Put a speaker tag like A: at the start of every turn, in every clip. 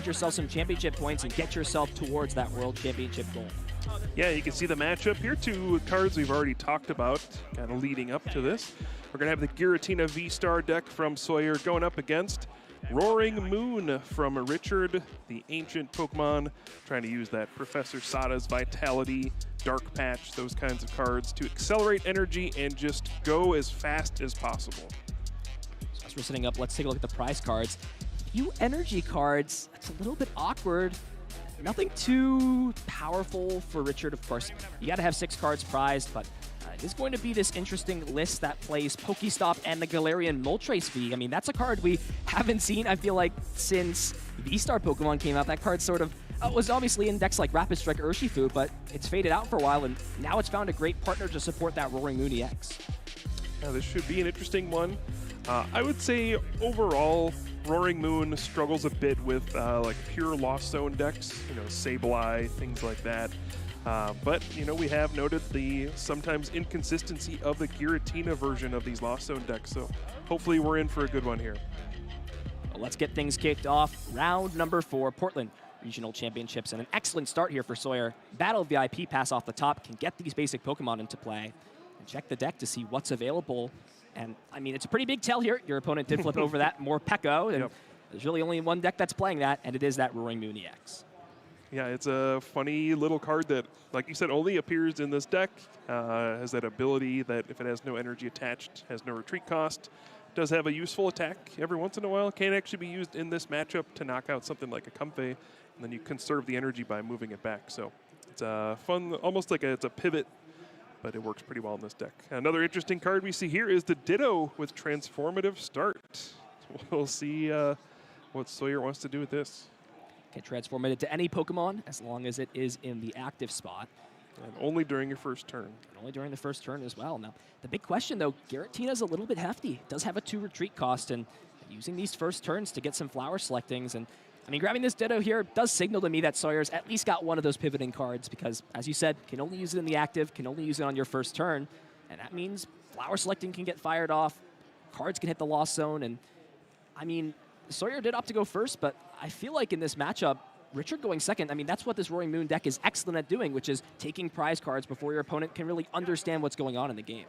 A: grind yourself some championship points and get yourself towards that world championship goal.
B: Yeah, you can see the matchup here. Two cards we've already talked about kind of leading up to this. We're going to have the Giratina V-Star deck from Sawyer going up against Roaring Moon from Richard, the ancient Pokemon, trying to use that Professor Sada's Vitality, Dark Patch, those kinds of cards to accelerate energy and just go as fast as possible.
A: So as we're setting up, let's take a look at the prize cards. Few energy cards, that's a little bit awkward. Nothing too powerful for Richard, of course. You got to have 6 cards prized, but it is going to be this interesting list that plays Pokestop and the Galarian Moltres V. I mean, that's a card we haven't seen, I feel like, since V-Star Pokemon came out. That card sort of was obviously in decks like Rapid Strike or Urshifu, but it's faded out for a while, and now it's found a great partner to support that Roaring Moon EX.
B: Now, this should be an interesting one. I would say overall, Roaring Moon struggles a bit with like pure Lost Zone decks, you know, Sableye, things like that. But, you know, we have noted the sometimes inconsistency of the Giratina version of these Lost Zone decks, so hopefully we're in for a good one here.
A: Well, let's get things kicked off. Round number 4, Portland Regional Championships, and an excellent start here for Sawyer. Battle VIP pass off the top can get these basic Pokemon into play. And check the deck to see what's available. And, I mean, it's a pretty big tell here. Your opponent did flip over that Morpeko, and there's really only one deck that's playing that, and it is that Roaring Moon EX.
B: Yeah, it's a funny little card that, like you said, only appears in this deck. Has that ability that if it has no energy attached, has no retreat cost. Does have a useful attack every once in a while. Can actually be used in this matchup to knock out something like a Comfey, and then you conserve the energy by moving it back. So it's a fun, almost like it's a pivot, but it works pretty well in this deck. Another interesting card we see here is the Ditto with Transformative Start. We'll see what Sawyer wants to do with this.
A: Can transform it into any Pokemon as long as it is in the active spot.
B: And only during your first turn.
A: And only during the first turn as well. Now, the big question, though, Giratina's a little bit hefty. It does have a 2 retreat cost, and using these first turns to get some flower selectings. And, I mean, grabbing this Ditto here does signal to me that Sawyer's at least got one of those pivoting cards because, as you said, can only use it in the active, can only use it on your first turn. And that means flower selecting can get fired off, cards can hit the Lost Zone, and, I mean, Sawyer did opt to go first, but I feel like in this matchup, Richard going second, I mean, that's what this Roaring Moon deck is excellent at doing, which is taking prize cards before your opponent can really understand what's going on in the game.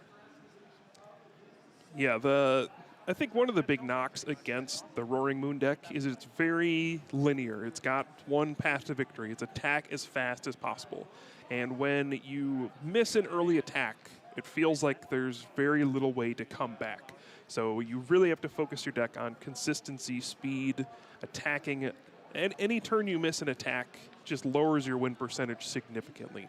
B: Yeah, I think one of the big knocks against the Roaring Moon deck is it's very linear. It's got one path to victory. It's attack as fast as possible. And when you miss an early attack, it feels like there's very little way to come back. So you really have to focus your deck on consistency, speed, attacking. And any turn you miss an attack just lowers your win percentage significantly.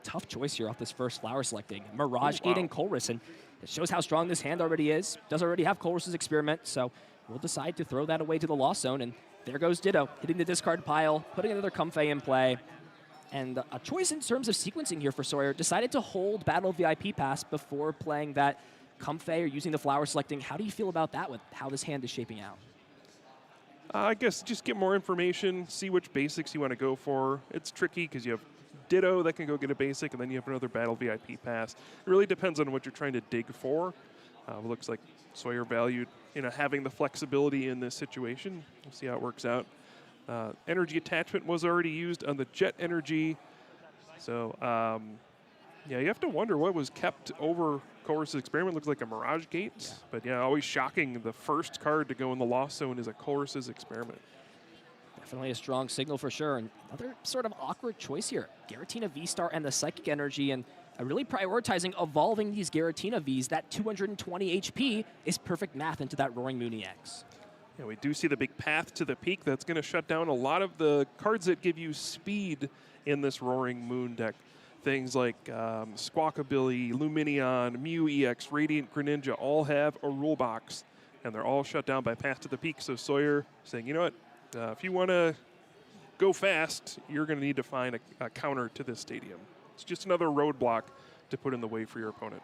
A: Tough choice here off this first flower selecting. Mirage Gate and Colress, and it shows how strong this hand already is. Does already have Colress's Experiment, so we'll decide to throw that away to the Lost Zone, and there goes Ditto, hitting the discard pile, putting another Comfey in play. And a choice in terms of sequencing here for Sawyer, decided to hold Battle VIP Pass before playing that Comfey or using the flower selecting. How do you feel about that with how this hand is shaping out?
B: I guess just get more information, see which basics you want to go for. It's tricky because you have Ditto that can go get a basic, and then you have another Battle VIP Pass. It really depends on what you're trying to dig for. It looks like Sawyer valued, having the flexibility in this situation. We'll see how it works out. Energy attachment was already used on the Jet Energy. So, yeah, you have to wonder what was kept over Colress's Experiment. Looks like a Mirage Gate. Yeah. But, yeah, always shocking. The first card to go in the Lost Zone is a Colress's Experiment.
A: Definitely a strong signal for sure. And another sort of awkward choice here. Giratina V-Star and the Psychic Energy, and really prioritizing evolving these Giratina Vs. That 220 HP is perfect math into that Roaring Moon EX.
B: Yeah, we do see the big path to the peak. That's going to shut down a lot of the cards that give you speed in this Roaring Moon deck. Things like Squawkabilly, Lumineon, Mew EX, Radiant Greninja all have a rule box, and they're all shut down by path to the peak. So Sawyer saying, you know what, if you want to go fast, you're going to need to find a counter to this stadium. It's just another roadblock to put in the way for your opponent.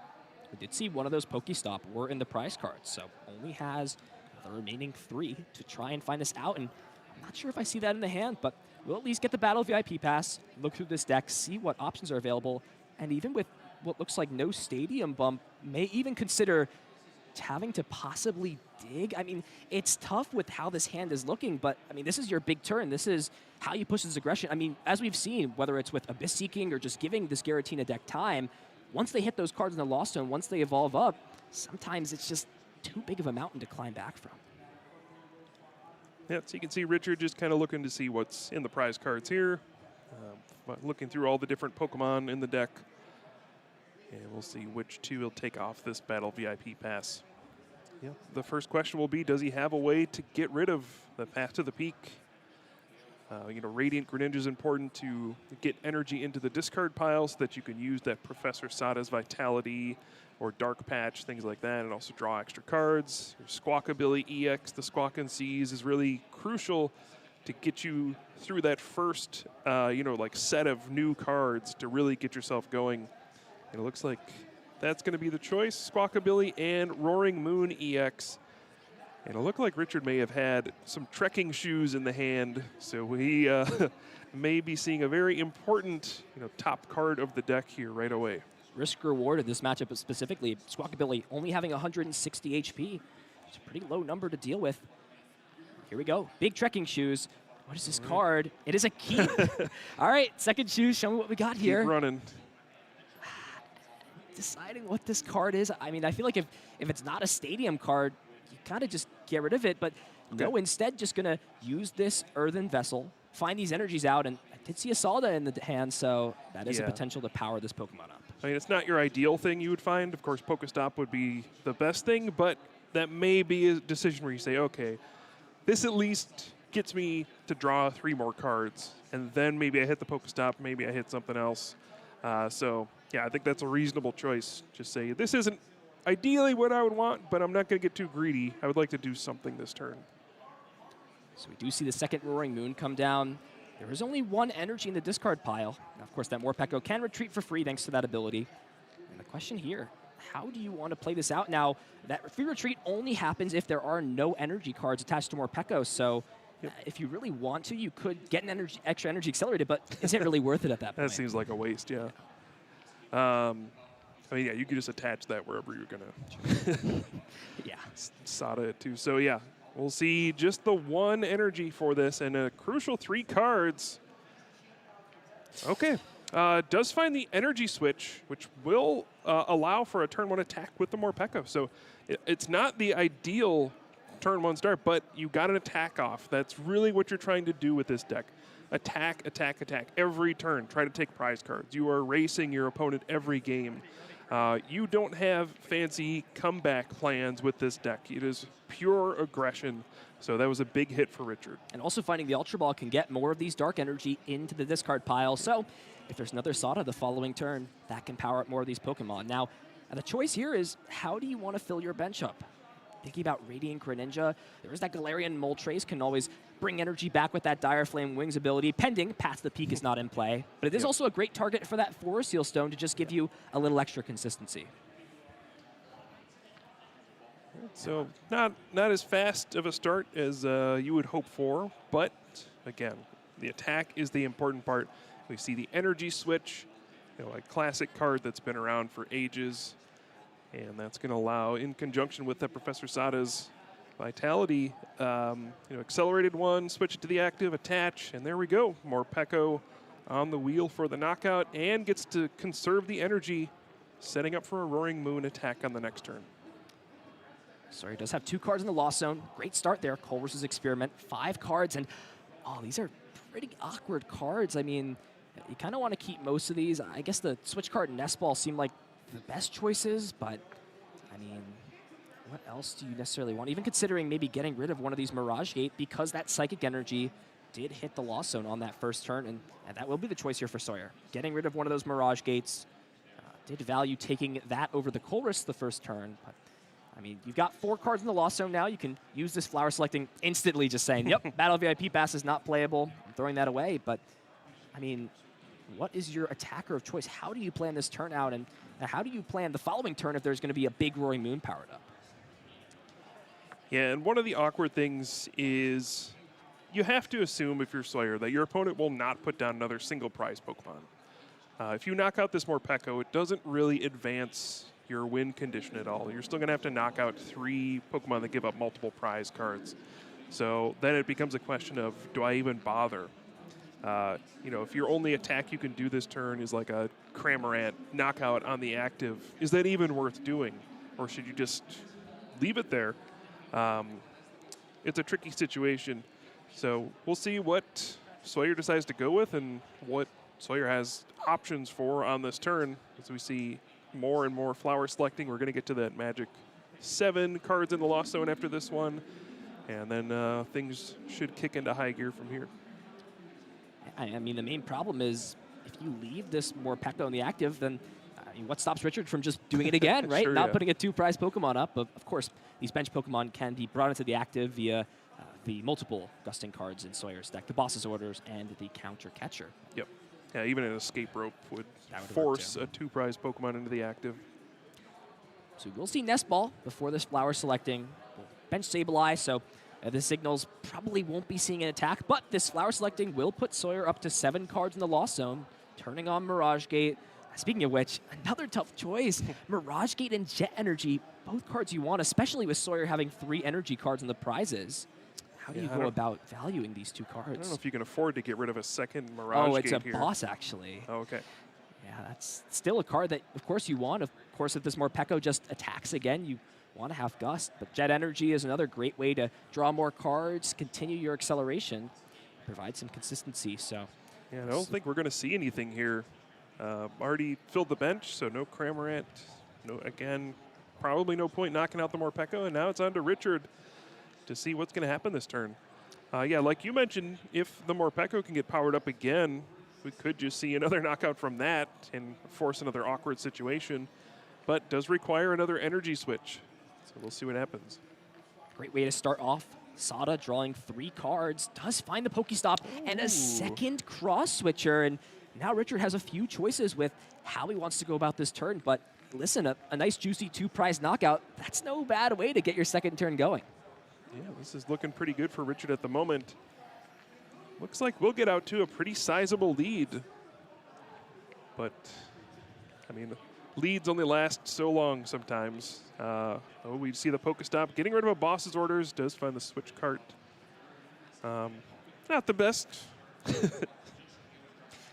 A: We did see one of those Pokestop were in the prize cards, so only has the remaining 3 to try and find this out. And I'm not sure if I see that in the hand, but we'll at least get the Battle VIP Pass, look through this deck, see what options are available, and even with what looks like no stadium bump, may even consider having to possibly dig. I mean, it's tough with how this hand is looking, but I mean, this is your big turn. This is how you push this aggression. I mean, as we've seen, whether it's with Abyss Seeking or just giving this Giratina deck time, once they hit those cards in the Lost Zone, once they evolve up, sometimes it's just too big of a mountain to climb back from.
B: Yeah, so you can see Richard just kind of looking to see what's in the prize cards here. Looking through all the different Pokemon in the deck. And we'll see which two will take off this Battle VIP pass. Yeah. The first question will be, does he have a way to get rid of the Path to the Peak? Radiant Greninja is important to get energy into the discard pile so that you can use that Professor Sada's Vitality or Dark Patch, things like that, and also draw extra cards. Your Squawkabilly EX, the Squawk and Seize, is really crucial to get you through that first, set of new cards to really get yourself going. And it looks like that's going to be the choice, Squawkabilly and Roaring Moon EX. And it looked like Richard may have had some trekking shoes in the hand, so he may be seeing a very important top card of the deck here right away.
A: Risk reward in this matchup specifically, Squawkabilly only having 160 HP. It's a pretty low number to deal with. Here we go, big trekking shoes. What is this card? It is a keep. All right, second shoes, show me what we got here.
B: Keep running.
A: Deciding what this card is. I mean, I feel like if it's not a stadium card, you kind of just get rid of it. But no, instead, just going to use this Earthen Vessel, find these energies out. And I did see a Salda in the hand, so that is a potential to power this Pokemon up.
B: I mean, it's not your ideal thing you would find. Of course, Pokestop would be the best thing, but that may be a decision where you say, okay, this at least gets me to draw 3 more cards. And then maybe I hit the Pokestop, maybe I hit something else. Yeah, I think that's a reasonable choice. Just say, this isn't ideally what I would want, but I'm not going to get too greedy. I would like to do something this turn.
A: So we do see the second Roaring Moon come down. There is only 1 energy in the discard pile. Now, of course, that Morpeko can retreat for free thanks to that ability. And the question here, how do you want to play this out? Now, that free retreat only happens if there are no energy cards attached to Morpeko, so if you really want to, you could get an extra energy accelerated, but is it really worth it at that point?
B: That seems like a waste, yeah. I mean, yeah, you could just attach that wherever you're going to Sada it to. So, yeah, we'll see just the 1 energy for this and a crucial 3 cards. Okay. Does find the energy switch, which will allow for a turn 1 attack with the Morpeko. So it's not the ideal turn 1 start, but you got an attack off. That's really what you're trying to do with this deck. Attack, attack, attack. Every turn, try to take prize cards. You are racing your opponent every game. You don't have fancy comeback plans with this deck. It is pure aggression. So that was a big hit for Richard.
A: And also finding the Ultra Ball can get more of these dark energy into the discard pile. So if there's another Sada the following turn, that can power up more of these Pokemon. Now, the choice here is, how do you want to fill your bench up? Thinking about Radiant Greninja, there is that Galarian Moltres, can always bring energy back with that Dire Flame Wings ability, pending Path to the Peak is not in play. But it is also a great target for that Forest Seal Stone to just give you a little extra consistency.
B: So not as fast of a start as you would hope for, but again, the attack is the important part. We see the energy switch, a classic card that's been around for ages. And that's going to allow, in conjunction with the Professor Sada's Vitality, accelerated 1, switch it to the active, attach, and there we go. Morpeko on the wheel for the knockout and gets to conserve the energy, setting up for a Roaring Moon attack on the next turn.
A: Sawyer does have 2 cards in the Lost Zone. Great start there, Culver's Experiment. 5 cards, and these are pretty awkward cards. I mean, you kind of want to keep most of these. I guess the switch card and Nest Ball seem like the best choices, but I mean, what else do you necessarily want? Even considering maybe getting rid of one of these Mirage Gate, because that Psychic Energy did hit the Lost Zone on that first turn, and that will be the choice here for Sawyer. Getting rid of one of those Mirage Gates did value taking that over the Colress the first turn, but I mean, you've got 4 cards in the Lost Zone now. You can use this Flower Selecting instantly, just saying, yep, Battle VIP Pass is not playable. I'm throwing that away, but I mean, what is your attacker of choice? How do you plan this turn out, and how do you plan the following turn if there's going to be a big Roaring Moon powered up?
B: Yeah, and one of the awkward things is you have to assume, if you're Sawyer, that your opponent will not put down another single prize Pokemon. If you knock out this Morpeko, it doesn't really advance your win condition at all. You're still going to have to knock out 3 Pokemon that give up multiple prize cards. So then it becomes a question of, do I even bother? You know, if your only attack you can do this turn is like a Cramorant knockout on the active, is that even worth doing? Or should you just leave it there? It's a tricky situation. So we'll see what Sawyer decides to go with and what Sawyer has options for on this turn. As we see more and more flower selecting, we're going to get to that magic 7 cards in the Lost Zone after this one. And then things should kick into high gear from here.
A: I mean, the main problem is if you leave this Morpeko in the active, then what stops Richard from just doing it again, right?
B: Sure,
A: Not
B: yeah.
A: putting a 2-prize Pokemon up. But of course, these bench Pokemon can be brought into the active via the multiple gusting cards in Sawyer's deck, the Boss's Orders and the Counter Catcher.
B: Yep. Yeah, even an Escape Rope would
A: That would work,
B: force
A: too.
B: a 2-prize Pokemon into the active.
A: So we'll see Nest Ball before this flower selecting. We'll bench Sableye, so the signals probably won't be seeing an attack, but this flower selecting will put Sawyer up to 7 cards in the Lost Zone, turning on Mirage Gate. Speaking of which, another tough choice. Mirage Gate and Jet Energy, both cards you want, especially with Sawyer having 3 energy cards in the prizes. How do you go about valuing these 2 cards?
B: I don't know if you can afford to get rid of a second Mirage
A: it's
B: Gate
A: a
B: here.
A: boss, actually.
B: Oh, okay.
A: Yeah, that's still a card that, of course, you want. Of course, if this Morpeko just attacks again, you want to have Gust. But Jet Energy is another great way to draw more cards, continue your acceleration, provide some consistency. So,
B: Yeah, I don't think we're going to see anything here. Already filled the bench, so no Cramorant. No, again, probably no point knocking out the Morpeko, and now it's on to Richard to see what's going to happen this turn. Yeah, like you mentioned, if the Morpeko can get powered up again, we could just see another knockout from that and force another awkward situation, but does require another energy switch. So we'll see what happens.
A: great way to start off. Sada drawing 3 cards, does find the Pokestop and a second cross switcher. And now Richard has a few choices with how he wants to go about this turn. But listen, a nice juicy 2-prize knockout, that's no bad way to get your second turn going.
B: Yeah, this is looking pretty good for Richard at the moment. Looks like we'll get out to a pretty sizable lead. But, I mean, leads only last so long sometimes. We see the Pokestop. Getting rid of a Boss's Orders does find the switch cart. Not the best.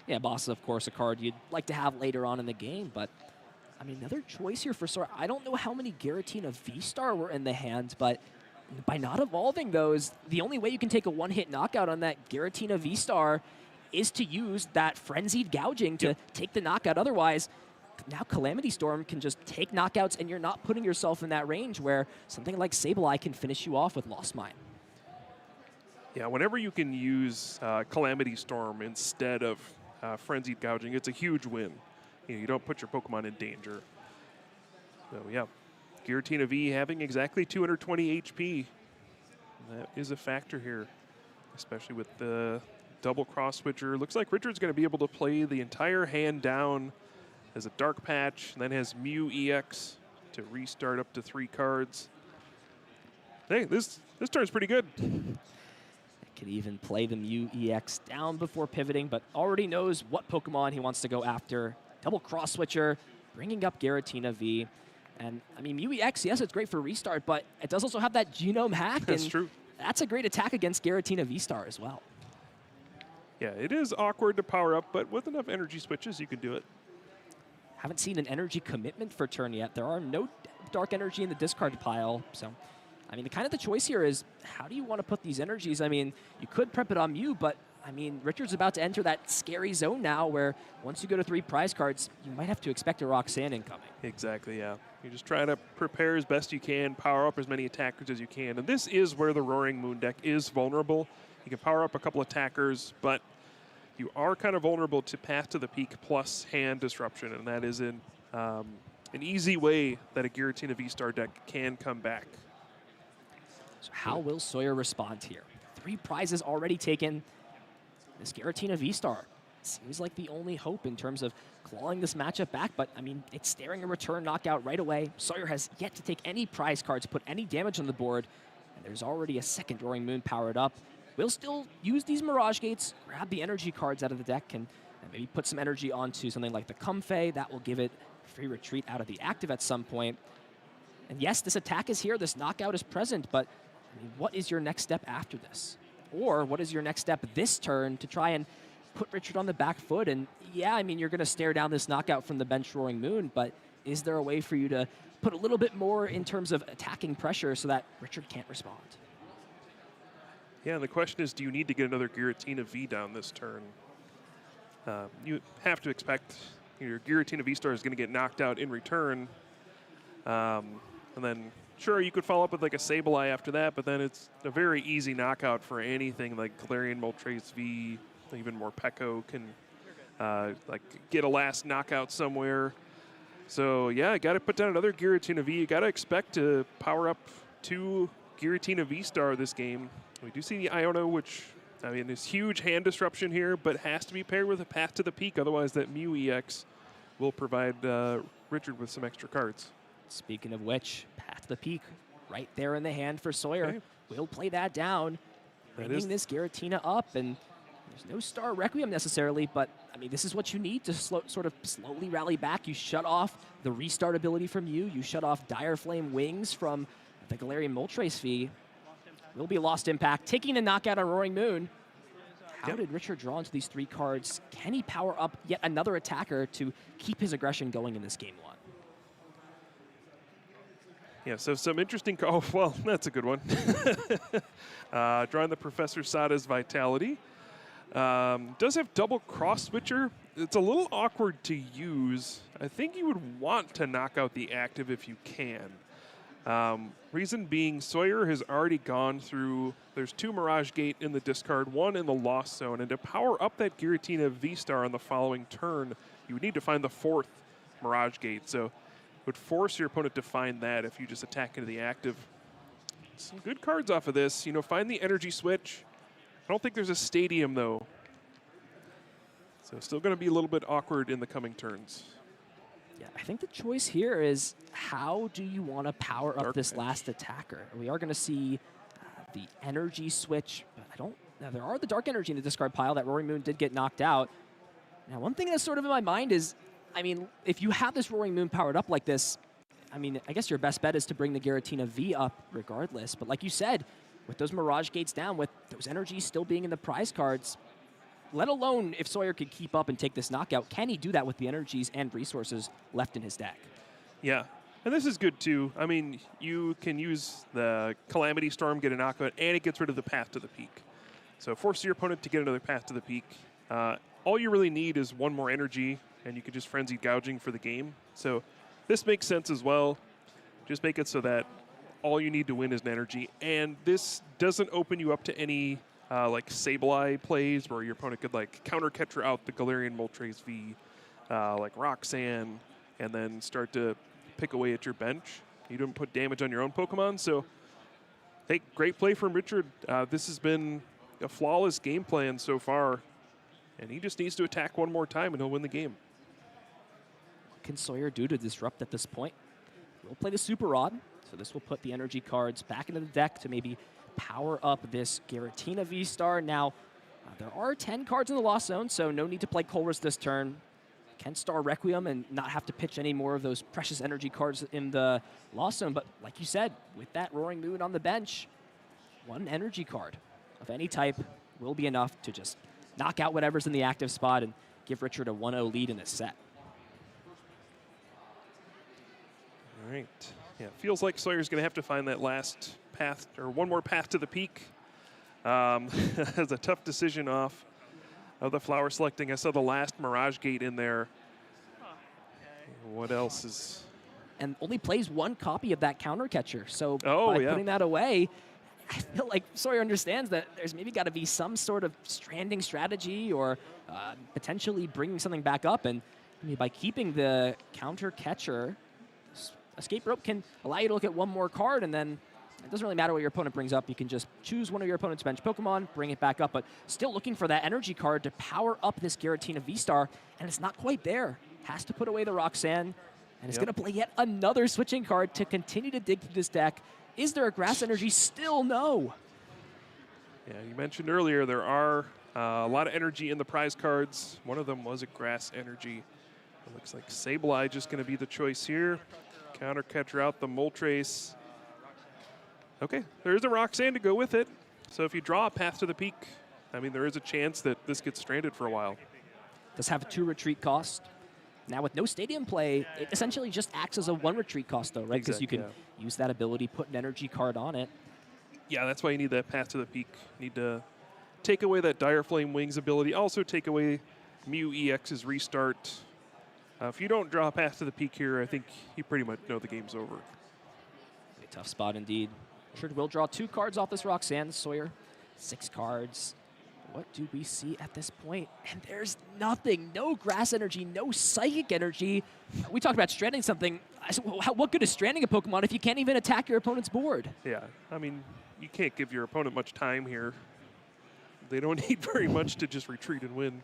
A: Yeah, Boss is, of course, a card you'd like to have later on in the game. But, I mean, another choice here for Sora. I don't know how many Giratina V-Star were in the hand, but by not evolving those, the only way you can take a one-hit knockout on that Giratina V-Star is to use that Frenzied Gouging to take the knockout. Otherwise, now Calamity Storm can just take knockouts, and you're not putting yourself in that range where something like Sableye can finish you off with Lost Mine.
B: Yeah, whenever you can use Calamity Storm instead of Frenzied Gouging, it's a huge win. You don't put your Pokemon in danger. So, yeah. Giratina V having exactly 220 HP. That is a factor here, especially with the double cross switcher. Looks like Richard's going to be able to play the entire hand down as a Dark Patch, and then has Mew EX to restart up to 3 cards. Hey, this turn's pretty good.
A: Could even play the Mew EX down before pivoting, but already knows what Pokemon he wants to go after. Double cross switcher, bringing up Giratina V. And, I mean, Mew EX, yes, it's great for restart, but it does also have that Genome Hack.
B: That's
A: and
B: true.
A: That's a great attack against Giratina V-Star as well.
B: Yeah, it is awkward to power up, but with enough energy switches, you can do it.
A: Haven't seen an energy commitment for turn yet. There are no dark energy in the discard pile. So, I mean, the choice here is how do you want to put these energies? I mean, you could prep it on Mew, but, I mean, Richard's about to enter that scary zone now where once you go to 3 prize cards, you might have to expect a Roxanne incoming.
B: Exactly, yeah. You just try to prepare as best you can, power up as many attackers as you can. And this is where the Roaring Moon deck is vulnerable. You can power up a couple attackers, but you are kind of vulnerable to Path to the Peak plus hand disruption, and that is an easy way that a Giratina V-Star deck can come back.
A: So how will Sawyer respond here? 3 prizes already taken. This Giratina V-Star seems like the only hope in terms of clawing this matchup back, but I mean, it's staring a return knockout right away. Sawyer has yet to take any prize cards, put any damage on the board, and there's already a second Roaring Moon powered up. We'll still use these Mirage Gates, grab the energy cards out of the deck, and maybe put some energy onto something like the Comfey. That will give it free retreat out of the active at some point. And yes, this attack is here, this knockout is present, but I mean, what is your next step after this? Or what is your next step this turn to try and put Richard on the back foot? And yeah, I mean, you're going to stare down this knockout from the bench Roaring Moon, but is there a way for you to put a little bit more in terms of attacking pressure so that Richard can't respond?
B: Yeah, and the question is, do you need to get another Giratina V down this turn? You have to expect your Giratina V-Star is going to get knocked out in return. And then, sure, you could follow up with like a Sableye after that, but then it's a very easy knockout for anything like Galarian Moltres V, even more Pekko can like get a last knockout somewhere. So yeah, got to put down another Giratina V. You got to expect to power up 2 Giratina V-Star this game. We do see the Iono, which, I mean, is huge hand disruption here, but has to be paired with a Path to the Peak. Otherwise, that Mew EX will provide Richard with some extra cards.
A: Speaking of which, Path to the Peak right there in the hand for Sawyer.
B: Okay.
A: We'll play that down, bringing this Giratina up, and there's no Star Requiem necessarily, but I mean, this is what you need to sort of slowly rally back. You shut off the restart ability from you shut off Dire Flame Wings from the Galarian Moltres V. Will be Lost Impact, taking a knockout on Roaring Moon. How did Richard draw into these 3 cards? Can he power up yet another attacker to keep his aggression going in this game 1?
B: Yeah, so some interesting. Oh, well, that's a good one. Drawing the Professor Sada's Vitality. Does have double cross switcher. It's a little awkward to use. I think you would want to knock out the active if you can. Reason being, Sawyer has already gone through. There's 2 Mirage Gate in the discard, 1 in the Lost Zone, and to power up that Giratina V-Star on the following turn, you would need to find the 4th Mirage Gate. So would force your opponent to find that if you just attack into the active. Some good cards off of this. You know, find the energy switch. I don't think there's a stadium, though. So still going to be a little bit awkward in the coming turns.
A: Yeah, I think the choice here is how do you want to power up this last attacker? We are going to see the energy switch, but I don't. Now, there are the dark energy in the discard pile that Roaring Moon did get knocked out. Now, one thing that's sort of in my mind is, I mean, if you have this Roaring Moon powered up like this, I mean, I guess your best bet is to bring the Giratina V up regardless. But like you said, with those Mirage Gates down, with those energies still being in the prize cards, let alone if Sawyer could keep up and take this knockout, can he do that with the energies and resources left in his deck?
B: Yeah, and this is good too. I mean, you can use the Calamity Storm, get a knockout, and it gets rid of the Path to the Peak. So force your opponent to get another Path to the Peak. All you really need is 1 more energy, and you can just Frenzy Gouging for the game. So this makes sense as well. Just make it so that all you need to win is an energy. And this doesn't open you up to any like Sableye plays where your opponent could like counter catcher out the Galarian Moltres V, like Roxanne, and then start to pick away at your bench. You don't put damage on your own Pokemon. So, hey, great play from Richard. This has been a flawless game plan so far. And he just needs to attack 1 more time and he'll win the game.
A: What can Sawyer do to disrupt at this point? We'll play the Super Rod, so this will put the energy cards back into the deck to maybe power up this Giratina V-Star. Now, there are 10 cards in the Lost Zone, so no need to play Colress this turn. Can Star Requiem and not have to pitch any more of those precious energy cards in the Lost Zone. But like you said, with that Roaring Moon on the bench, 1 energy card of any type will be enough to just knock out whatever's in the active spot and give Richard a 1-0 lead in this set.
B: All right. Yeah, feels like Sawyer's going to have to find that last path, or 1 more Path to the Peak. That's a tough decision off of the flower selecting. I saw the last Mirage Gate in there. What else is...
A: And only plays 1 copy of that counter catcher. So
B: by
A: putting that away, I feel like Sawyer understands that there's maybe got to be some sort of stranding strategy or potentially bringing something back up. And I mean, by keeping the counter catcher, Escape Rope can allow you to look at 1 more card, and then it doesn't really matter what your opponent brings up. You can just choose one of your opponent's bench Pokemon, bring it back up, but still looking for that energy card to power up this Giratina V-Star, and it's not quite there. Has to put away the Roxanne, and it's going to play yet another switching card to continue to dig through this deck. Is there a Grass Energy? Still no.
B: Yeah, you mentioned earlier there are a lot of energy in the prize cards. One of them was a Grass Energy. Looks like Sableye just going to be the choice here. Counter catcher out the Moltres. Okay, there is a Roxanne to go with it. So if you draw a Path to the Peak, I mean, there is a chance that this gets stranded for a while.
A: Does have a 2 retreat cost. Now with no stadium play, it essentially just acts as a 1 retreat cost though, right? Because you can use that ability, put an energy card on it.
B: Yeah, that's why you need that Path to the Peak. You need to take away that Dire Flame Wings ability. Also take away Mew EX's restart. If you don't draw a Path to the Peak here, I think you pretty much know the game's over.
A: A tough spot indeed. Richard will draw 2 cards off this Roxanne. Sawyer, 6 cards. What do we see at this point? And there's nothing. No grass energy, no psychic energy. We talked about stranding something. What good is stranding a Pokemon if you can't even attack your opponent's board?
B: Yeah, I mean, you can't give your opponent much time here. They don't need very much to just retreat and win.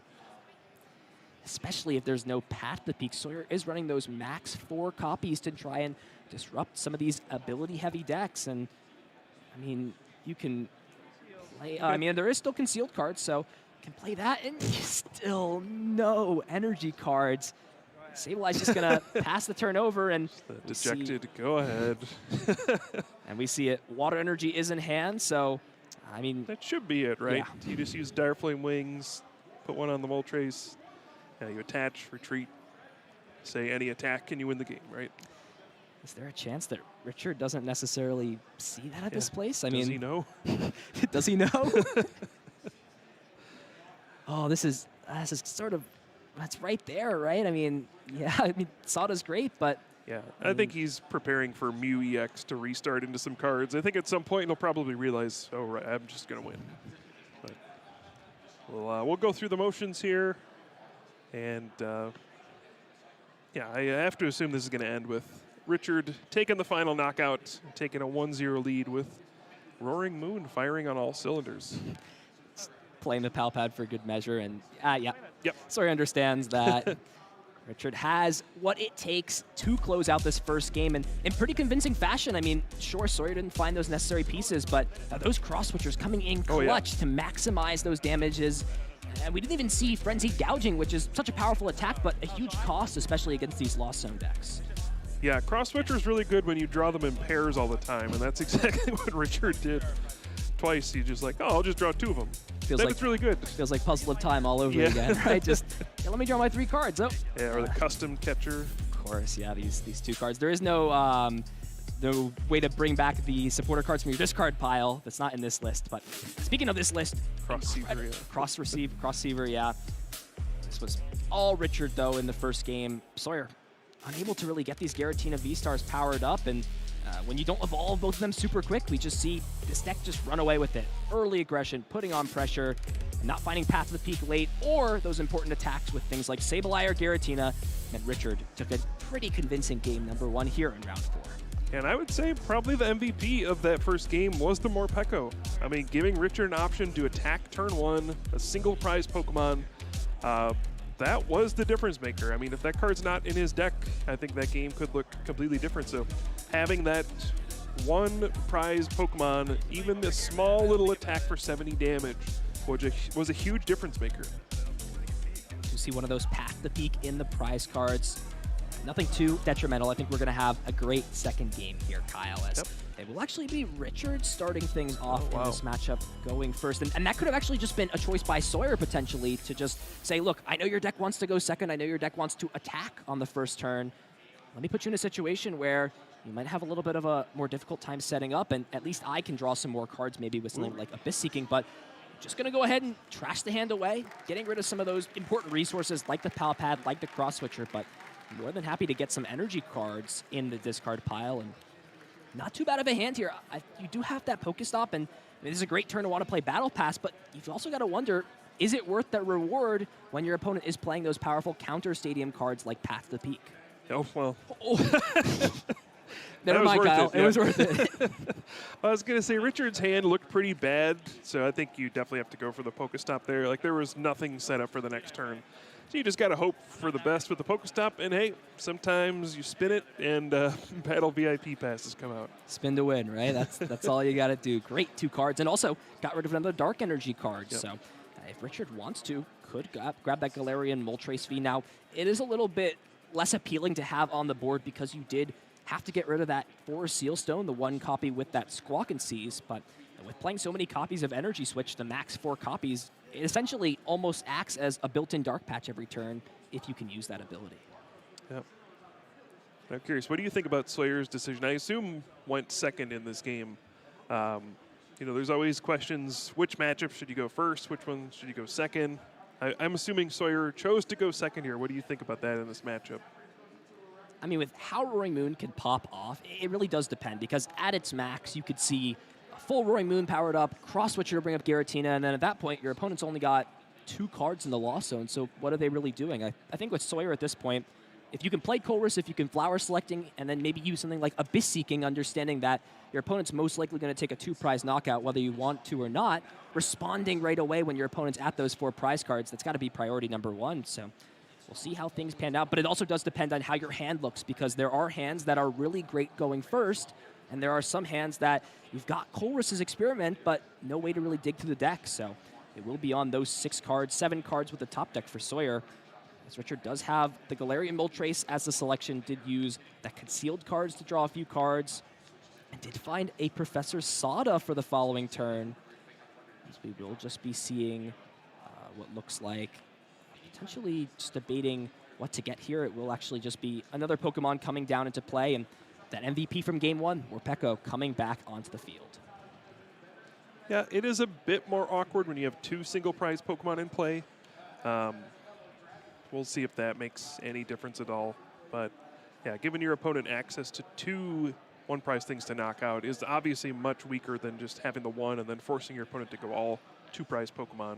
A: Especially if there's no Path to the Peak. Sawyer is running those max 4 copies to try and disrupt some of these ability-heavy decks. And, I mean, you can play... I mean, there is still concealed cards, so you can play that, and still no energy cards. Sableye's just going to pass the turn over, and...
B: Dejected, go ahead.
A: And we see it. Water energy is in hand, so, I mean...
B: That should be it, right?
A: Yeah.
B: You just use Dire Flame Wings, put one on the Moltres. You attach, retreat, say any attack, and you win the game, right?
A: Is there a chance that Richard doesn't necessarily see that at this place? I mean,
B: does he know?
A: Does he know? Oh, this is sort of, that's right there, right? I mean, yeah, I mean, Sada's great, but...
B: Yeah, I think he's preparing for Mew EX to restart into some cards. I think at some point he'll probably realize, oh, right, I'm just going to win. But we'll go through the motions here. And, yeah, I have to assume this is going to end with Richard taking the final knockout, taking a 1-0 lead with Roaring Moon firing on all cylinders.
A: Playing the Pal Pad for good measure, and yeah.
B: Yep.
A: Sawyer understands that Richard has what it takes to close out this first game, and in pretty convincing fashion. I mean, sure, Sawyer didn't find those necessary pieces, but those cross switchers coming in clutch to maximize those damages. And we didn't even see Frenzied Gouging, which is such a powerful attack, but a huge cost, especially against these Lost Zone decks.
B: Yeah, Cross Switcher is really good when you draw them in pairs all the time, and that's exactly what Richard did twice. He's just like, oh, I'll just draw 2 of them. It's really good.
A: Feels like Puzzle of Time all over again, right? Just, let me draw my 3 cards. Oh.
B: Yeah, or the Custom Catcher.
A: Of course, yeah, these 2 cards. There is no way to bring back the supporter cards from your discard pile. That's not in this list. But speaking of this list, Cross-Receiver, yeah. This was all Richard, though, in the first game. Sawyer, unable to really get these Giratina V-Stars powered up, and when you don't evolve both of them super quick, we just see this deck just run away with it. Early aggression, putting on pressure, and not finding Path to the Peak late, or those important attacks with things like Sableye or Giratina, and Richard took a pretty convincing game number 1 here in round 4.
B: And I would say probably the MVP of that first game was the Morpeko. I mean, giving Richard an option to attack turn 1, a single prize Pokemon, that was the difference maker. I mean, if that card's not in his deck, I think that game could look completely different. So having that 1 prize Pokemon, even this small little attack for 70 damage, was a huge difference maker.
A: To see one of those Path to the Peak in the prize cards. Nothing too detrimental. I think we're going to have a great second game here, Kyle, as it will actually be Richard starting things off in this matchup, going first. And that could have actually just been a choice by Sawyer, potentially, to just say, look, I know your deck wants to go second. I know your deck wants to attack on the first turn. Let me put you in a situation where you might have a little bit of a more difficult time setting up, and at least I can draw some more cards, maybe with something like Abyss Seeking. But just going to go ahead and trash the hand away, getting rid of some of those important resources like the Pal Pad, like the Cross Switcher, but more than happy to get some energy cards in the discard pile, and not too bad of a hand here. You do have that Pokestop, and this is a great turn to want to play Battle Pass, but you've also got to wonder, is it worth that reward when your opponent is playing those powerful counter stadium cards like Path to the Peak?
B: Oh, well.
A: Never mind, Kyle. It was worth it.
B: I was going to say, Richard's hand looked pretty bad, so I think you definitely have to go for the Pokestop there. Like, there was nothing set up for the next turn. So you just got to hope for the best with the Pokestop, and hey, sometimes you spin it and Battle VIP passes come out.
A: Spin to win, right? That's all you got to do. Great 2 cards, and also got rid of another Dark Energy card. So if Richard wants to, could grab that Galarian Moltres V. Now, it is a little bit less appealing to have on the board because you did have to get rid of that 4 Sealstone, the 1 copy with that Squawk and Seize. But with playing so many copies of Energy Switch, the max 4 copies, it essentially almost acts as a built-in Dark Patch every turn if you can use that ability.
B: Yep. I'm curious, what do you think about Sawyer's decision? I assume went second in this game. You know, there's always questions, which matchup should you go first? Which one should you go second? I'm assuming Sawyer chose to go second here. What do you think about that in this matchup?
A: I mean, with how Roaring Moon can pop off, it really does depend, because at its max, you could see a full Roaring Moon powered up, cross switcher to bring up Giratina, and then at that point, your opponent's only got 2 cards in the Lost Zone, so what are they really doing? I think with Sawyer at this point, if you can play Colress, if you can Flower Selecting, and then maybe use something like Abyss Seeking, understanding that your opponent's most likely going to take a 2-prize knockout, whether you want to or not, responding right away when your opponent's at those 4 prize cards, that's got to be priority number 1. So we'll see how things pan out, but it also does depend on how your hand looks, because there are hands that are really great going first, and there are some hands that you've got Colress's Experiment, but no way to really dig through the deck. So it will be on those 6 cards, 7 cards with the top deck for Sawyer. As Richard does have the Galarian Moltres as the selection, did use that concealed cards to draw a few cards, and did find a Professor Sada for the following turn. As we will just be seeing what looks like potentially just debating what to get here. It will actually just be another Pokemon coming down into play, and that MVP from Game 1, Morpeko, coming back onto the field.
B: Yeah, it is a bit more awkward when you have 2 single-prize Pokemon in play. We'll see if that makes any difference at all. But yeah, giving your opponent access to 2 1-prize things to knock out is obviously much weaker than just having the 1 and then forcing your opponent to go all 2-prize Pokemon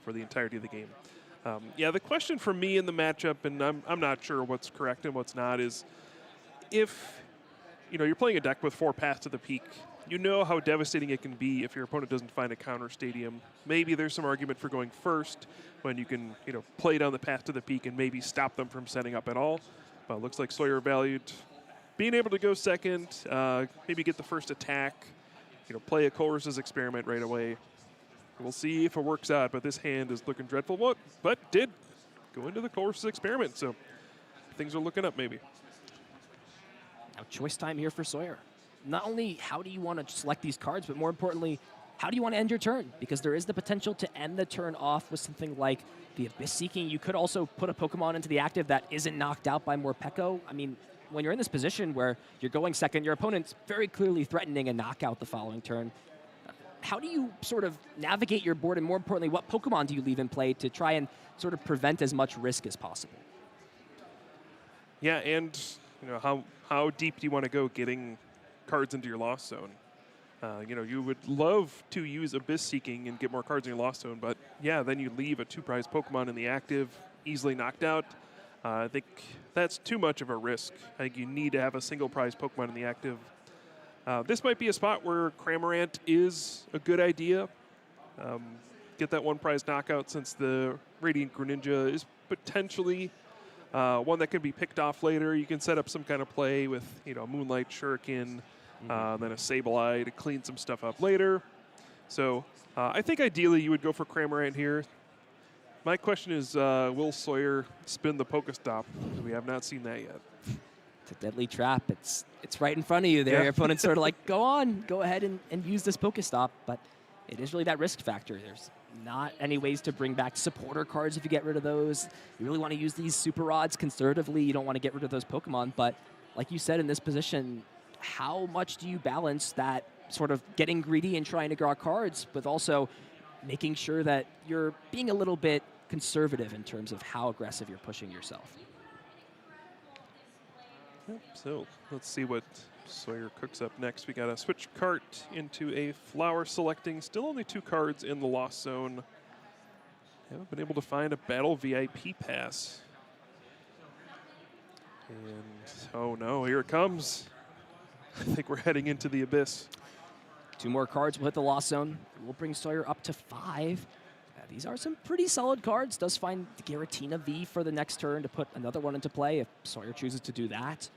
B: for the entirety of the game. Yeah, the question for me in the matchup, and I'm not sure what's correct and what's not, is if you're playing a deck with 4 Paths to the Peak, you know how devastating it can be if your opponent doesn't find a counter stadium. Maybe there's some argument for going first when you can, play down the path to the peak and maybe stop them from setting up at all. But it looks like Sawyer valued being able to go second, maybe get the first attack, play a Colress's Experiment right away. We'll see if it works out, but this hand is looking dreadful. But did go into the Colress's Experiment, so things are looking up maybe.
A: Now choice time here for Sawyer. Not only how do you want to select these cards, but more importantly, how do you want to end your turn? Because there is the potential to end the turn off with something like the Abyss Seeking. You could also put a Pokemon into the active that isn't knocked out by Morpeko. I mean, when you're in this position where you're going second, your opponent's very clearly threatening a knockout the following turn. How do you sort of navigate your board, and more importantly, what Pokemon do you leave in play to try and sort of prevent as much risk as possible?
B: Yeah, and how deep do you want to go getting cards into your Lost Zone? You would love to use Abyss Seeking and get more cards in your Lost Zone, but yeah, then you leave a 2-prize Pokemon in the active, easily knocked out. I think that's too much of a risk. I think you need to have a single-prize Pokemon in the active. This might be a spot where Cramorant is a good idea. Get that 1-prize knockout, since the Radiant Greninja is potentially one that can be picked off later. You can set up some kind of play with, Moonlight Shuriken, then a Sableye to clean some stuff up later. So I think ideally you would go for Cramorant here. My question is, will Sawyer spin the Pokestop? We have not seen that yet.
A: It's a deadly trap. It's right in front of you there.
B: Yeah.
A: Your opponent's sort of like, go ahead and use this Pokestop. But it is really that risk factor. There's not any ways to bring back supporter cards if you get rid of those. You really want to use these Super Rods conservatively. You don't want to get rid of those Pokemon. But like you said, in this position, how much do you balance that sort of getting greedy and trying to draw cards with also making sure that you're being a little bit conservative in terms of how aggressive you're pushing yourself?
B: Yep, so let's see what Sawyer cooks up next. We got to switch cart into a Flower Selecting. Still only 2 cards in the Lost Zone. Haven't been able to find a Battle VIP pass. And, oh no, here it comes. I think we're heading into the Abyss.
A: 2 more cards will hit the Lost Zone. We'll bring Sawyer up to 5. These are some pretty solid cards. Does find the Giratina V for the next turn to put another one into play if Sawyer chooses to do that.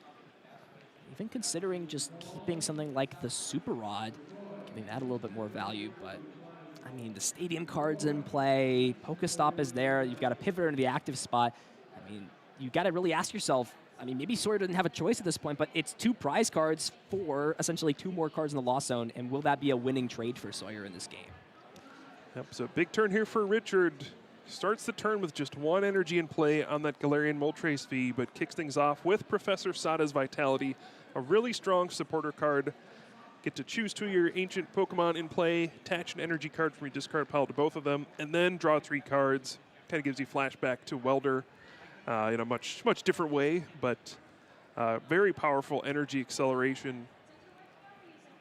A: Even considering just keeping something like the Super Rod, giving that a little bit more value. But, I mean, the Stadium card's in play. Pokestop is there. You've got a Pivoter into the active spot. I mean, you got to really ask yourself, I mean, maybe Sawyer doesn't have a choice at this point, but it's 2 prize cards for essentially 2 more cards in the Lost Zone, and will that be a winning trade for Sawyer in this game?
B: Yep, so big turn here for Richard. Starts the turn with just 1 energy in play on that Galarian Moltres V, but kicks things off with Professor Sada's Vitality, a really strong supporter card. Get to choose 2 of your ancient Pokemon in play, attach an energy card from your discard pile to both of them, and then draw 3 cards. Kind of gives you flashback to Welder in a much different way, but very powerful energy acceleration.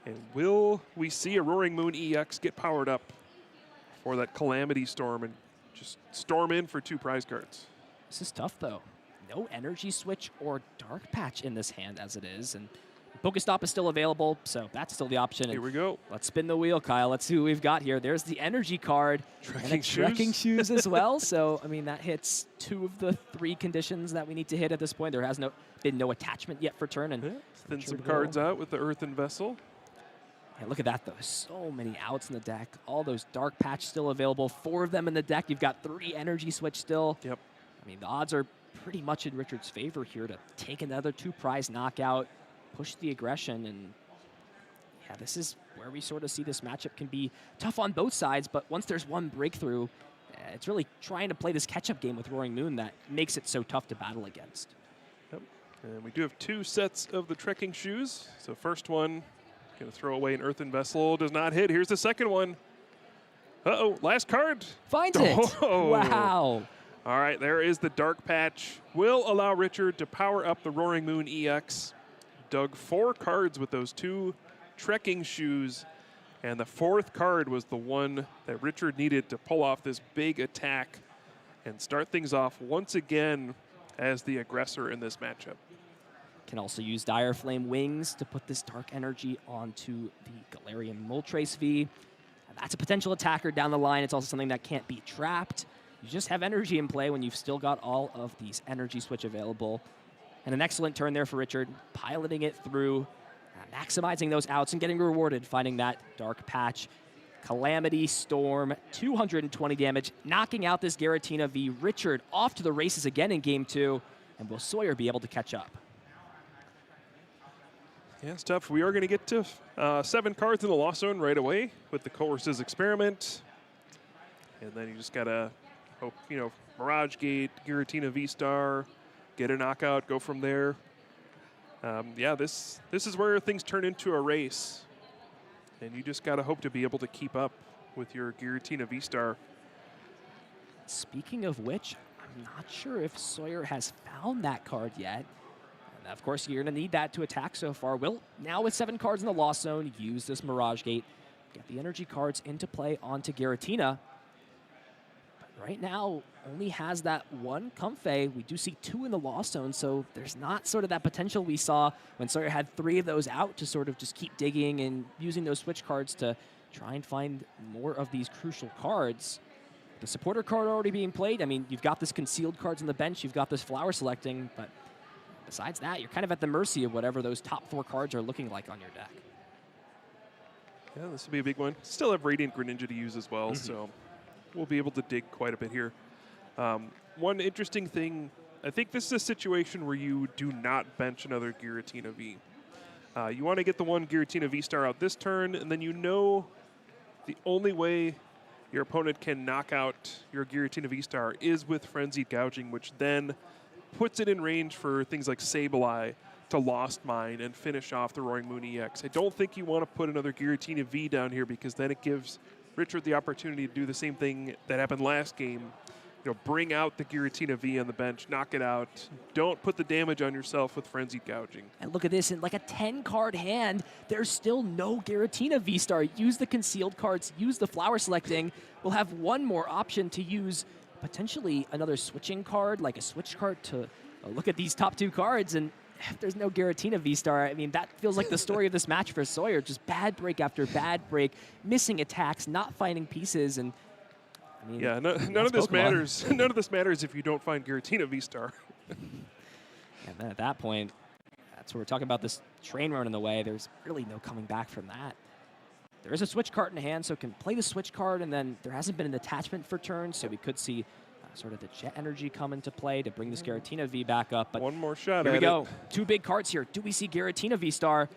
B: And will we see a Roaring Moon EX get powered up for that Calamity Storm and just storm in for 2 prize cards?
A: This is tough, though. No energy switch or Dark Patch in this hand as it is, and Pokestop is still available, so that's still the option.
B: Here we go.
A: Let's spin the wheel, Kyle. Let's see who we've got here. There's the energy card. Trekking shoes as well. So, I mean, that hits 2 of the 3 conditions that we need to hit at this point. There has been no attachment yet for turn. And
B: yeah, thin some cards out with the Earthen Vessel.
A: Yeah, look at that, though. So many outs in the deck. All those Dark Patch still available. 4 of them in the deck. You've got 3 energy switch still.
B: Yep.
A: I mean, the odds are pretty much in Richard's favor here to take another 2 prize knockout, push the aggression, and yeah, this is where we sort of see this matchup can be tough on both sides, but once there's one breakthrough, it's really trying to play this catch-up game with Roaring Moon that makes it so tough to battle against.
B: Yep. And we do have 2 sets of the trekking shoes. So first one, going to throw away an Earthen Vessel, does not hit. Here's the second one. Uh-oh, last card.
A: Finds it.
B: Oh.
A: Wow.
B: All right, there is the Dark Patch. Will allow Richard to power up the Roaring Moon EX. Dug 4 cards with those 2 trekking shoes, and the 4th card was the one that Richard needed to pull off this big attack and start things off once again as the aggressor in this matchup.
A: Can also use Dire Flame Wings to put this dark energy onto the Galarian Moltres V. That's a potential attacker down the line. It's also something that can't be trapped. You just have energy in play when you've still got all of these energy switch available. And an excellent turn there for Richard, piloting it through, maximizing those outs and getting rewarded, finding that Dark Patch. Calamity Storm, 220 damage, knocking out this Giratina V. Richard off to the races again in Game 2, and will Sawyer be able to catch up?
B: Yeah, it's tough. We are going to get to 7 cards in the Lost Zone right away with the Courses Experiment. And then you just got to hope, Mirage Gate, Giratina V-Star, get a knockout, go from there. Yeah, this is where things turn into a race. And you just got to hope to be able to keep up with your Giratina V-Star.
A: Speaking of which, I'm not sure if Sawyer has found that card yet. And of course, you're going to need that to attack so far. Will, now with 7 cards in the Lost Zone, use this Mirage Gate, get the energy cards into play onto Giratina. Right now, only has that 1 Comfey. We do see 2 in the Lost Zone, so there's not sort of that potential we saw when Sawyer had 3 of those out to sort of just keep digging and using those switch cards to try and find more of these crucial cards. The supporter card already being played. I mean, you've got this concealed cards on the bench, you've got this flower selecting, but besides that, you're kind of at the mercy of whatever those top 4 cards are looking like on your deck.
B: Yeah, this will be a big one. Still have Radiant Greninja to use as well, so we'll be able to dig quite a bit here. One interesting thing, I think this is a situation where you do not bench another Giratina V. You want to get the 1 Giratina V-Star out this turn, and then the only way your opponent can knock out your Giratina V-Star is with Frenzied Gouging, which then puts it in range for things like Sableye to Lost Mine and finish off the Roaring Moon EX. I don't think you want to put another Giratina V down here because then it gives Richard the opportunity to do the same thing that happened last game. Bring out the Giratina V on the bench, knock it out. Don't put the damage on yourself with Frenzied Gouging.
A: And look at this, in like a 10-card hand, there's still no Giratina V-Star. Use the concealed cards, use the flower selecting. We'll have 1 more option to use potentially another switching card, like a switch card to look at these top 2 cards, and if there's no Giratina V-Star, I mean, that feels like the story of this match for Sawyer. Just bad break after bad break, missing attacks, not finding pieces, and I mean,
B: yeah, none of this matters. None of this matters if you don't find Giratina V-Star.
A: And then at that point, that's where we're talking about this train run in the way. There's really no coming back from that. There is a switch card in hand, so can play the switch card, and then there hasn't been an attachment for turn, so we could see sort of the jet energy come into play to bring this Giratina V back up. But
B: one more shot
A: here we
B: at
A: go.
B: it.
A: 2 big cards here. Do we see Giratina V-Star?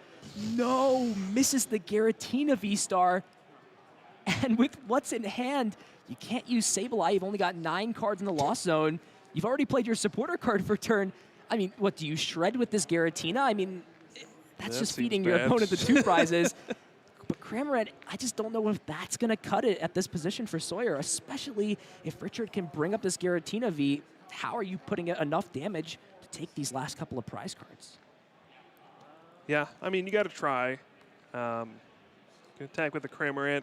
A: No, misses the Giratina V-Star. And with what's in hand, you can't use Sableye. You've only got 9 cards in the Lost Zone. You've already played your supporter card for turn. I mean, what, do you shred with this Giratina? I mean, that's
B: That
A: just
B: seems
A: feeding your
B: bad.
A: opponent the 2 prizes. But Cramorant, I just don't know if that's going to cut it at this position for Sawyer, especially if Richard can bring up this Giratina V. How are you putting enough damage to take these last couple of prize cards?
B: Yeah, I mean, you got to try. Can attack with the Cramorant,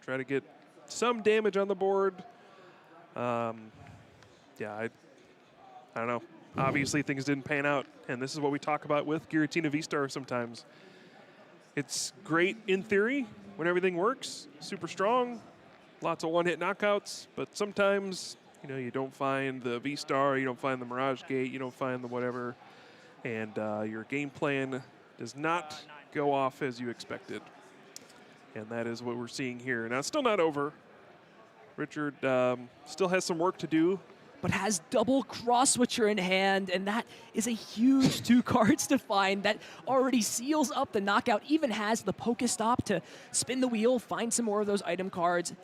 B: try to get some damage on the board. Yeah, I don't know. Obviously, things didn't pan out, and this is what we talk about with Giratina V-Star sometimes. It's great in theory when everything works, super strong, lots of one-hit knockouts, but sometimes, you know, you don't find the V-Star, you don't find the Mirage Gate, you don't find the whatever, and your game plan does not go off as you expected. And that is what we're seeing here. Now, it's still not over. Richard still has some work to do.
A: But has double Cross Switcher in hand, and that is a huge 2 cards to find. That already seals up the knockout, even has the Pokestop to spin the wheel, find some more of those item cards.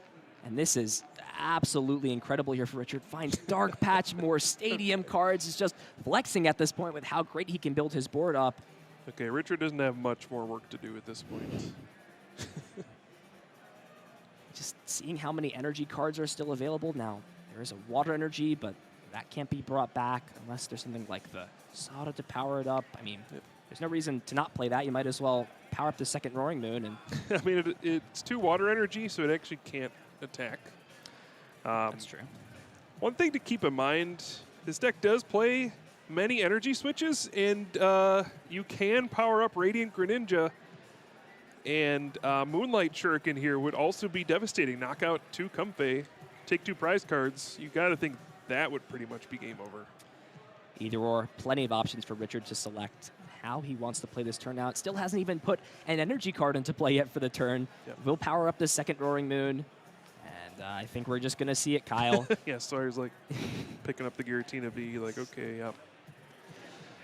A: And this is absolutely incredible here for Richard. Finds Dark Patch, more Stadium cards. He's just flexing at this point with how great he can build his board up.
B: Okay, Richard doesn't have much more work to do at this point.
A: Just seeing how many energy cards are still available now. There is a water energy, but that can't be brought back unless there's something like the Soda to power it up. I mean, there's no reason to not play that. You might as well power up the second Roaring Moon. And
B: I mean, it's 2 water energy, so it actually can't attack.
A: that's true.
B: One thing to keep in mind, this deck does play many energy switches, and you can power up Radiant Greninja, and Moonlight Shuriken here would also be devastating. Knock out 2 Comfey, take 2 prize cards. You got to think that would pretty much be game over.
A: Either or, plenty of options for Richard to select how he wants to play this turn out. Still hasn't even put an energy card into play yet for the turn.
B: Yep.
A: We'll power up the second Roaring Moon, and I think we're just going to see it, Kyle.
B: Yeah, Sawyer's like picking up the Giratina V, like, okay, yep.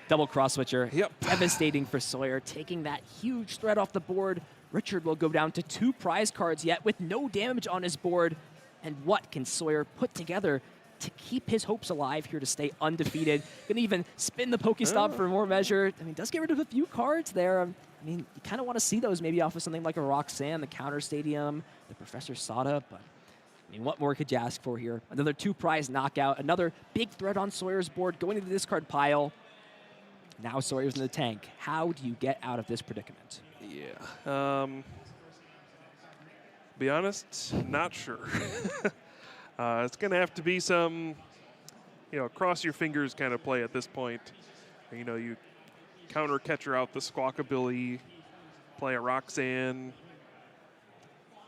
A: Double Cross Switcher.
B: Yep.
A: Devastating for Sawyer, taking that huge threat off the board. Richard will go down to 2 prize cards yet with no damage on his board. And what can Sawyer put together to keep his hopes alive here to stay undefeated? Going to even spin the Pokestop for more measure. I mean, does get rid of a few cards there. I mean, you kind of want to see those maybe off of something like a Roxanne, the Counter Stadium, the Professor Sada. But, I mean, what more could you ask for here? Another 2 prize knockout. Another big threat on Sawyer's board going to the discard pile. Now Sawyer's in the tank. How do you get out of this predicament?
B: Yeah. Be honest, not sure. It's going to have to be some, you know, cross your fingers kind of play at this point. You know, you counter catcher out the Squawkabilly, play a Roxanne,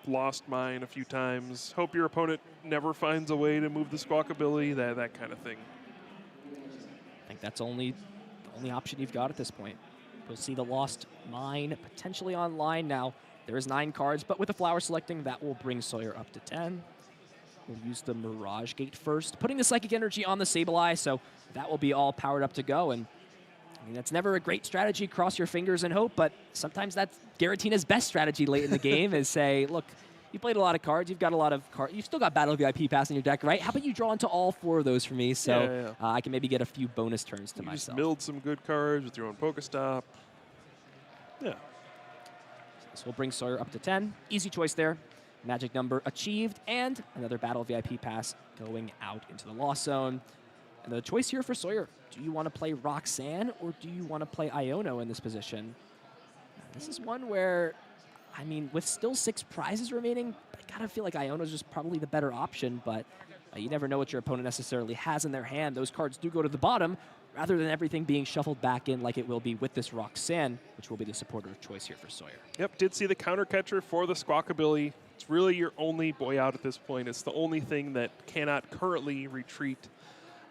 B: lost mine a few times. Hope your opponent never finds a way to move the Squawkabilly, that kind of thing.
A: I think that's the only option you've got at this point. We'll see the Lost Mine potentially online now. There is 9 cards, but with the flower selecting, that will bring Sawyer up to 10. We'll use the Mirage Gate first, putting the Psychic Energy on the Sableye, so that will be all powered up to go. And I mean, that's never a great strategy, cross your fingers and hope, but sometimes that's Giratina's best strategy late in the game is say, look, you played a lot of cards, you've got a lot of cards, you've still got Battle VIP Pass in your deck, right? How about you draw into all 4 of those for me so I can maybe get a few bonus turns to myself.
B: Just milled some good cards with your own Pokestop. Yeah.
A: So we'll bring Sawyer up to 10. Easy choice there. Magic number achieved, and another Battle VIP Pass going out into the Lost Zone. And the choice here for Sawyer, do you want to play Roxanne or do you want to play Iono in this position? This is one where, I mean, with still 6 prizes remaining, I gotta feel like Iono is just probably the better option, but you never know what your opponent necessarily has in their hand. Those cards do go to the bottom, rather than everything being shuffled back in like it will be with this Roxanne, which will be the supporter of choice here for Sawyer.
B: Yep, did see the counter catcher for the Squawkabilly. It's really your only boy out at this point. It's the only thing that cannot currently retreat.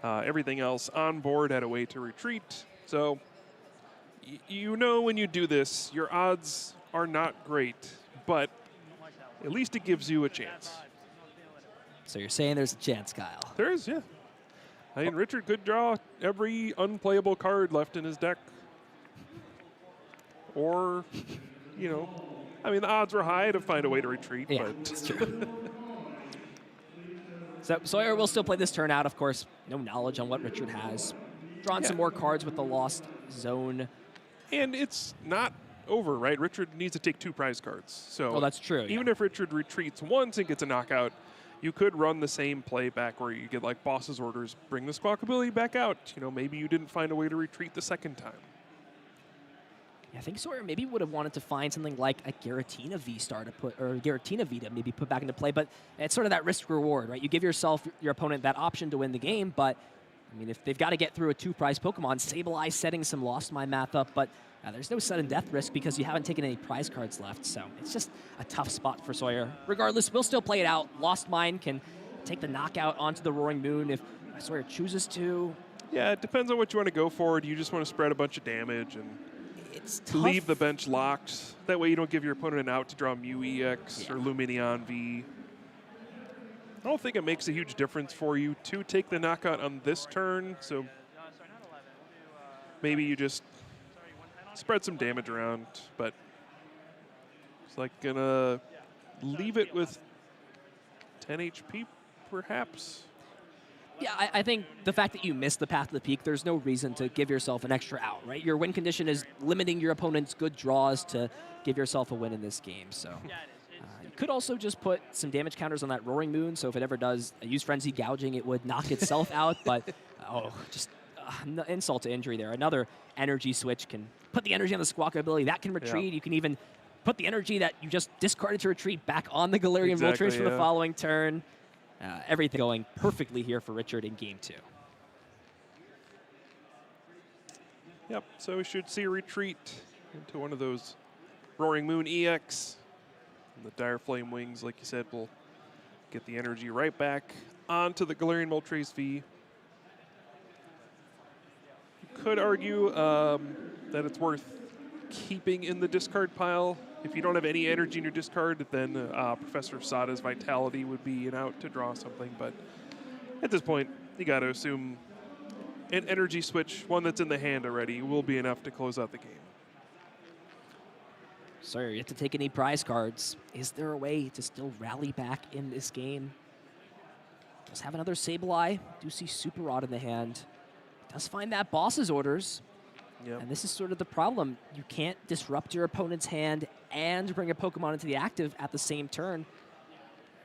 B: Everything else on board had a way to retreat. So you know when you do this, your odds are not great, but at least it gives you a chance.
A: So you're saying there's a chance, Kyle.
B: There is, yeah. I mean, Richard could draw every unplayable card left in his deck. Or, you know, I mean, the odds were high to find a way to retreat,
A: Yeah,
B: but
A: it's true. So Sawyer will still play this turn out, of course. No knowledge on what Richard has. Drawn some more cards with the Lost Zone.
B: And it's not over, right? Richard needs to take 2 prize cards. So
A: that's true.
B: Even if Richard retreats once and gets a knockout, you could run the same play back where you get like boss's orders, bring the Squawkabilly back out. You know, maybe you didn't find a way to retreat the second time.
A: I think Sawyer maybe would have wanted to find something like a Giratina V-Star to put, or Giratina V to maybe put back into play, but it's sort of that risk-reward, right? You give yourself, your opponent, that option to win the game, but, I mean, if they've got to get through a 2-prize Pokemon, Sableye setting some Lost Mine math up, but there's no sudden death risk because you haven't taken any prize cards left, so it's just a tough spot for Sawyer. Regardless, we'll still play it out. Lost Mine can take the knockout onto the Roaring Moon if Sawyer chooses to.
B: Yeah, it depends on what you want to go for. Do you just want to spread a bunch of damage and
A: it's tough.
B: Leave the bench locked? That way you don't give your opponent an out to draw Mew EX or Lumineon V. I don't think it makes a huge difference for you to take the knockout on this turn, so maybe you just spread some damage around, but it's like gonna leave it with 10 HP perhaps.
A: Yeah, I think the fact that you missed the path to the peak, there's no reason to give yourself an extra out, right? Your win condition is limiting your opponent's good draws to give yourself a win in this game. So you could also just put some damage counters on that Roaring Moon, so if it ever does use Frenzy Gouging, it would knock itself out, but just insult to injury there. Another energy switch can put the energy on the Squawkabilly. That can retreat. You can even put the energy that you just discarded to retreat back on the Galarian Moltres for the following turn. Everything going perfectly here for Richard in Game 2.
B: Yep, so we should see a retreat into one of those Roaring Moon EX. And the Dire Flame Wings, like you said, will get the energy right back onto the Galarian Moltres V. You could argue that it's worth keeping in the discard pile. If you don't have any energy in your discard, then Professor Sada's Vitality would be an out to draw something. But at this point, you got to assume an energy switch, one that's in the hand already, will be enough to close out the game.
A: Sawyer, you have to take any prize cards. Is there a way to still rally back in this game? Does have another Sableye. Do see Super Rod in the hand. Does find that boss's orders.
B: Yep.
A: And this is sort of the problem. You can't disrupt your opponent's hand and bring a Pokemon into the active at the same turn.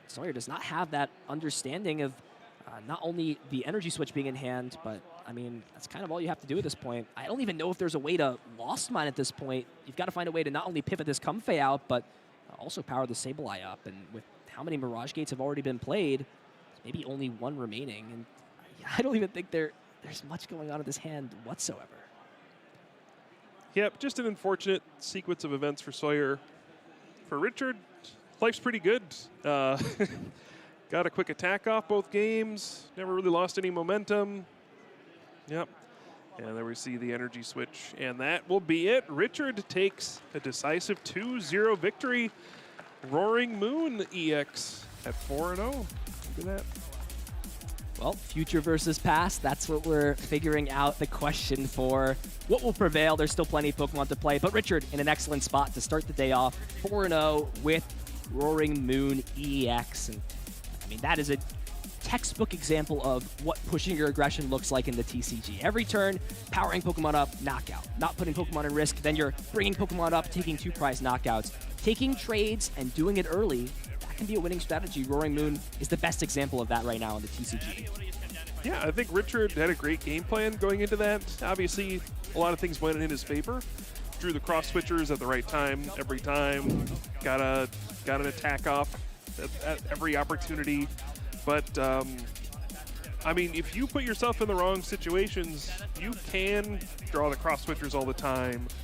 A: Sawyer does not have that understanding of not only the energy switch being in hand, but, I mean, that's kind of all you have to do at this point. I don't even know if there's a way to Lost Mine at this point. You've got to find a way to not only pivot this Comfey out, but also power the Sableye up. And with how many Mirage Gates have already been played, maybe only one remaining. And I don't even think there's much going on in this hand whatsoever.
B: Yep, just an unfortunate sequence of events for Sawyer. For Richard, life's pretty good. Got a quick attack off both games. Never really lost any momentum. Yep. And there we see the energy switch. And that will be it. Richard takes a decisive 2-0 victory. Roaring Moon EX at 4-0. Look at that.
A: Well, future versus past, that's what we're figuring out the question for. What will prevail? There's still plenty of Pokemon to play, but Richard in an excellent spot to start the day off, 4-0 with Roaring Moon EX. And I mean, that is a textbook example of what pushing your aggression looks like in the TCG. Every turn, powering Pokemon up, knockout. Not putting Pokemon in risk, then you're bringing Pokemon up, taking 2 prize knockouts. Taking trades and doing it early, that can be a winning strategy. Roaring Moon is the best example of that right now in the TCG.
B: Yeah, I think Richard had a great game plan going into that. Obviously, a lot of things went in his favor. Drew the cross switchers at the right time every time. Got an attack off at every opportunity. But, I mean, if you put yourself in the wrong situations, you can draw the cross switchers all the time.